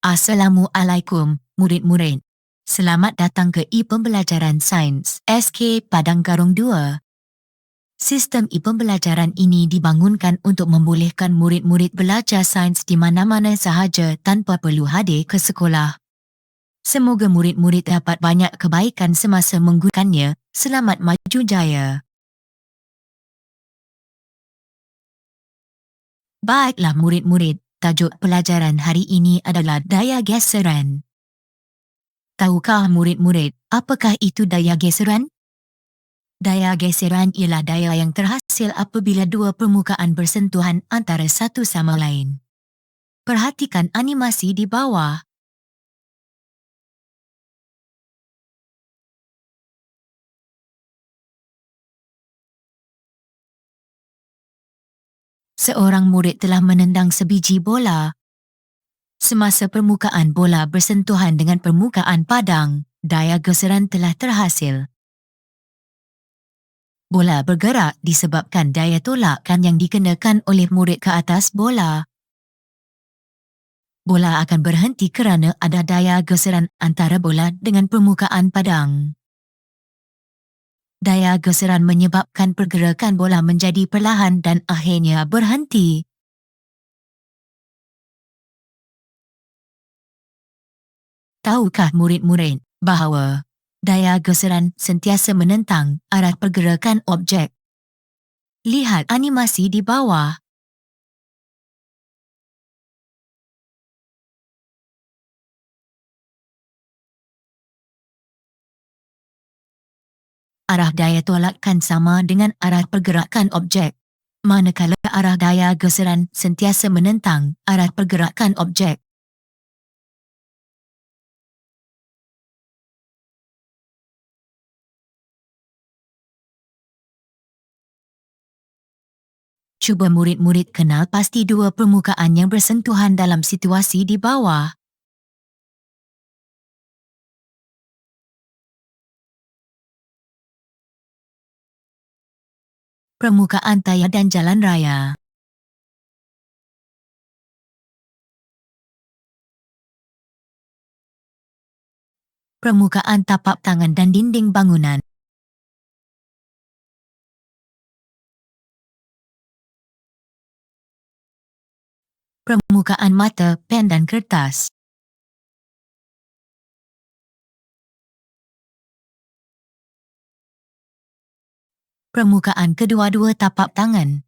Assalamualaikum, murid-murid. Selamat datang ke e-pembelajaran Sains SK Padang Garung 2. Sistem e-pembelajaran ini dibangunkan untuk membolehkan murid-murid belajar sains di mana-mana sahaja tanpa perlu hadir ke sekolah. Semoga murid-murid dapat banyak kebaikan semasa menggunakannya. Selamat maju jaya. Baiklah murid-murid, tajuk pelajaran hari ini adalah daya geseran. Tahukah murid-murid, apakah itu daya geseran? Daya geseran ialah daya yang terhasil apabila dua permukaan bersentuhan antara satu sama lain. Perhatikan animasi di bawah. Seorang murid telah menendang sebiji bola. Semasa permukaan bola bersentuhan dengan permukaan padang, daya geseran telah terhasil. Bola bergerak disebabkan daya tolakan yang dikenakan oleh murid ke atas bola. Bola akan berhenti kerana ada daya geseran antara bola dengan permukaan padang. Daya geseran menyebabkan pergerakan bola menjadi perlahan dan akhirnya berhenti. Tahukah murid-murid bahawa daya geseran sentiasa menentang arah pergerakan objek? Lihat animasi di bawah. Arah daya tolakan sama dengan arah pergerakan objek, manakala arah daya geseran sentiasa menentang arah pergerakan objek. Cuba murid-murid kenal pasti dua permukaan yang bersentuhan dalam situasi di bawah. Permukaan tayar dan jalan raya. Permukaan tapak tangan dan dinding bangunan. Permukaan mata, pen dan kertas. Permukaan kedua-dua tapak tangan.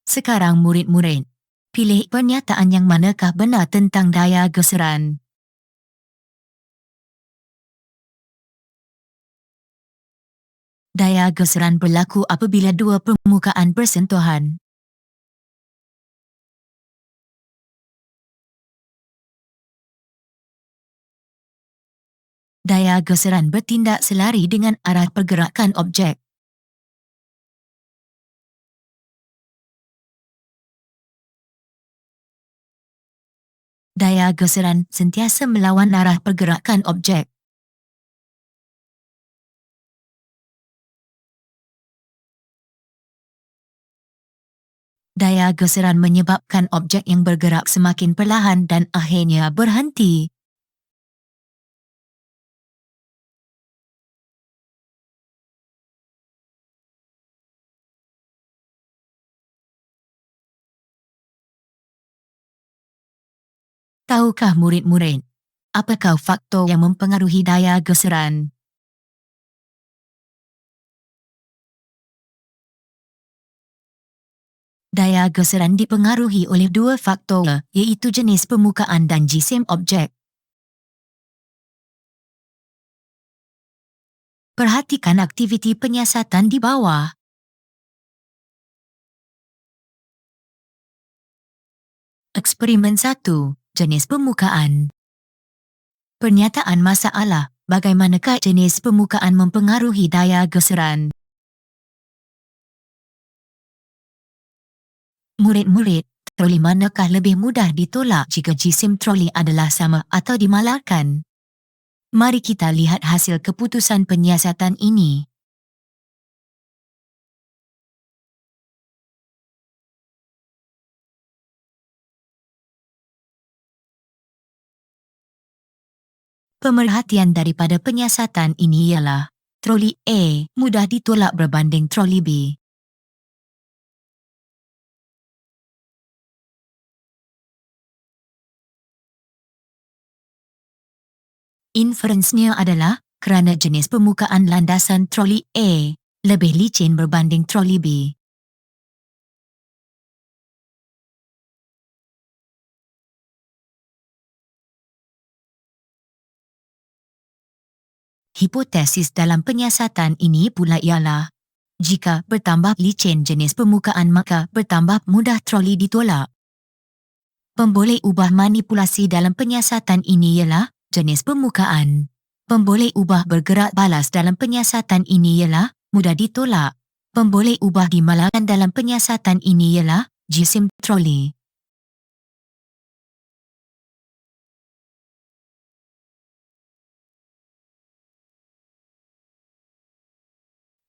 Sekarang murid-murid, pilih pernyataan yang manakah benar tentang daya geseran. Daya geseran berlaku apabila dua permukaan bersentuhan. Daya geseran bertindak selari dengan arah pergerakan objek. Daya geseran sentiasa melawan arah pergerakan objek. Daya geseran menyebabkan objek yang bergerak semakin perlahan dan akhirnya berhenti. Tahukah murid-murid, apakah faktor yang mempengaruhi daya geseran? Daya geseran dipengaruhi oleh dua faktor, iaitu jenis permukaan dan jisim objek. Perhatikan aktiviti penyiasatan di bawah. Eksperimen 1. Jenis permukaan. Pernyataan masalah, bagaimanakah jenis permukaan mempengaruhi daya geseran? Murid-murid, troli manakah lebih mudah ditolak jika jisim troli adalah sama atau dimalarkan? Mari kita lihat hasil keputusan penyiasatan ini. Pemerhatian daripada penyiasatan ini ialah troli A mudah ditolak berbanding troli B. Inferensnya adalah kerana jenis permukaan landasan troli A lebih licin berbanding troli B. Hipotesis dalam penyiasatan ini pula ialah, jika bertambah licin jenis permukaan maka bertambah mudah troli ditolak. Pemboleh ubah manipulasi dalam penyiasatan ini ialah jenis permukaan. Pemboleh ubah bergerak balas dalam penyiasatan ini ialah mudah ditolak. Pemboleh ubah dimalangkan dalam penyiasatan ini ialah jisim troli.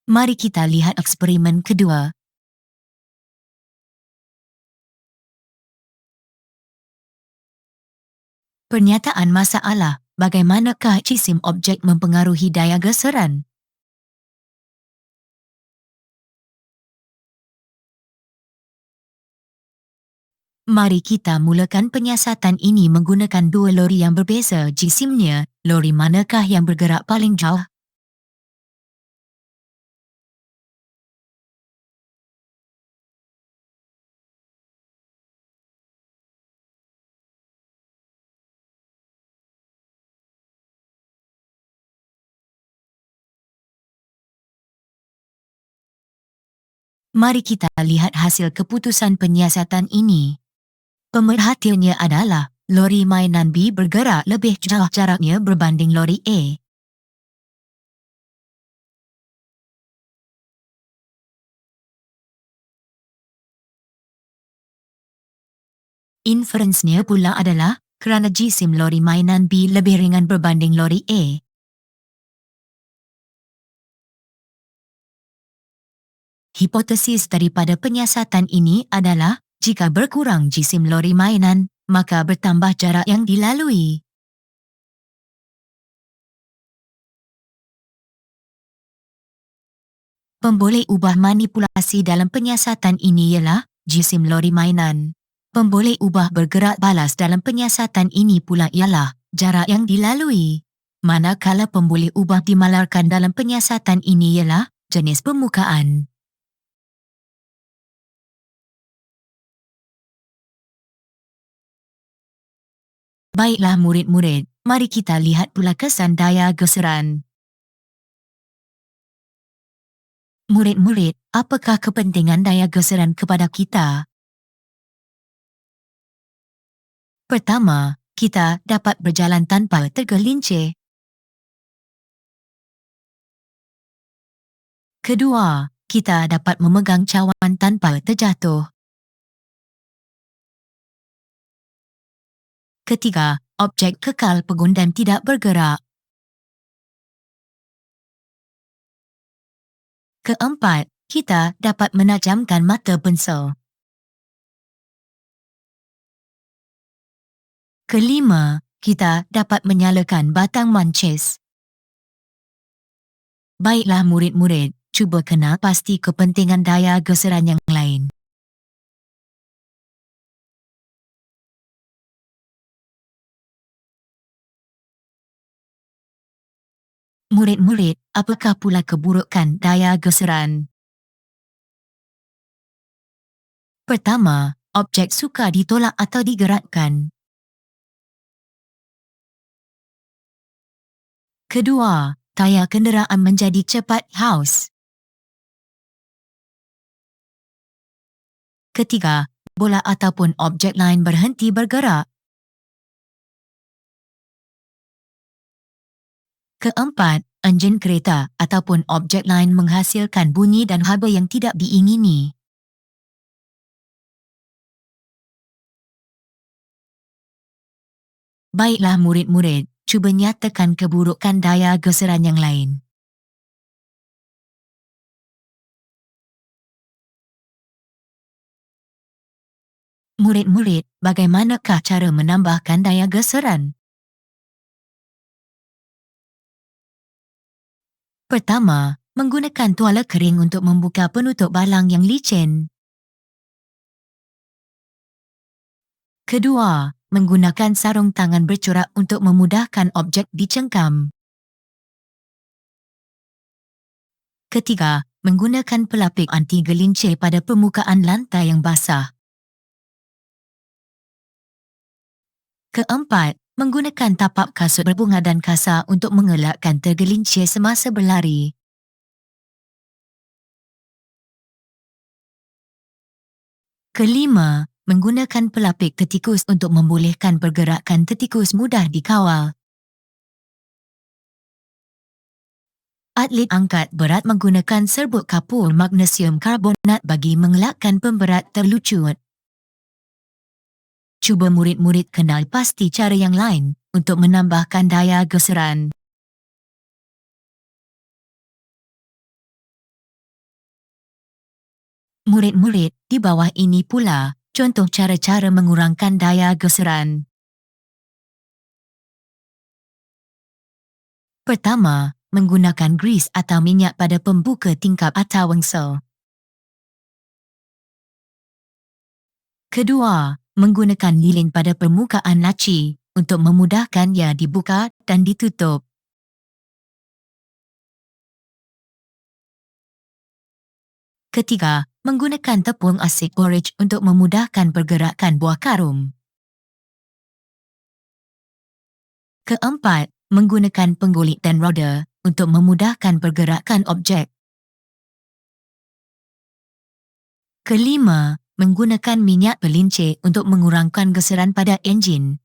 Mari kita lihat eksperimen kedua. Pernyataan masalah, bagaimanakah jisim objek mempengaruhi daya geseran? Mari kita mulakan penyiasatan ini menggunakan dua lori yang berbeza jisimnya. Lori manakah yang bergerak paling jauh? Mari kita lihat hasil keputusan penyiasatan ini. Pemerhatiannya adalah lori mainan B bergerak lebih jauh jaraknya berbanding lori A. Inferensnya pula adalah kerana jisim lori mainan B lebih ringan berbanding lori A. Hipotesis daripada penyiasatan ini adalah jika berkurang jisim lori mainan, maka bertambah jarak yang dilalui. Pemboleh ubah manipulasi dalam penyiasatan ini ialah jisim lori mainan. Pemboleh ubah bergerak balas dalam penyiasatan ini pula ialah jarak yang dilalui. Manakala pemboleh ubah dimalarkan dalam penyiasatan ini ialah jenis permukaan. Baiklah murid-murid, mari kita lihat pula kesan daya geseran. Murid-murid, apakah kepentingan daya geseran kepada kita? Pertama, kita dapat berjalan tanpa tergelincir. Kedua, kita dapat memegang cawan tanpa terjatuh. Ketiga, objek kekal pegun dan tidak bergerak. Keempat, kita dapat menajamkan mata pensel. Kelima, kita dapat menyalakan batang mancis. Baiklah murid-murid, cuba kenal pasti kepentingan daya geseran yang lain. Murid-murid, apakah pula keburukan daya geseran? Pertama, objek sukar ditolak atau digerakkan. Kedua, tayar kenderaan menjadi cepat haus. Ketiga, bola ataupun objek lain berhenti bergerak. Keempat, enjin kereta ataupun objek lain menghasilkan bunyi dan haba yang tidak diingini. Baiklah murid-murid, cuba nyatakan keburukan daya geseran yang lain. Murid-murid, bagaimanakah cara menambahkan daya geseran? Pertama, menggunakan tuala kering untuk membuka penutup balang yang licin. Kedua, menggunakan sarung tangan bercorak untuk memudahkan objek dicengkam. Ketiga, menggunakan pelapik anti gelincir pada permukaan lantai yang basah. Keempat, menggunakan tapak kasut berbunga dan kasar untuk mengelakkan tergelincir semasa berlari. Kelima, menggunakan pelapik tetikus untuk membolehkan pergerakan tetikus mudah dikawal. Atlet angkat berat menggunakan serbuk kapur magnesium karbonat bagi mengelakkan pemberat terlucut. Cuba murid-murid kenal pasti cara yang lain untuk menambahkan daya geseran. Murid-murid di bawah ini pula contoh cara-cara mengurangkan daya geseran. Pertama, menggunakan grease atau minyak pada pembuka tingkap atau wengsel. Kedua, menggunakan lilin pada permukaan laci untuk memudahkannya dibuka dan ditutup. Ketiga, menggunakan tepung asid borage untuk memudahkan pergerakan buah karum. Keempat, menggunakan penggulit dan roda untuk memudahkan pergerakan objek. Kelima, menggunakan minyak pelincir untuk mengurangkan geseran pada enjin.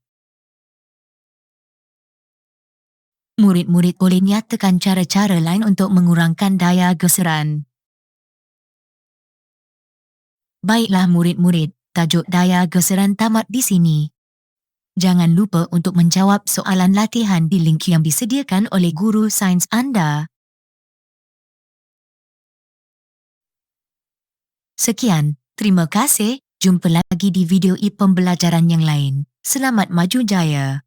Murid-murid boleh nyatakan cara-cara lain untuk mengurangkan daya geseran. Baiklah murid-murid, tajuk daya geseran tamat di sini. Jangan lupa untuk menjawab soalan latihan di link yang disediakan oleh guru sains anda. Sekian, terima kasih. Jumpa lagi di video pembelajaran yang lain. Selamat maju jaya.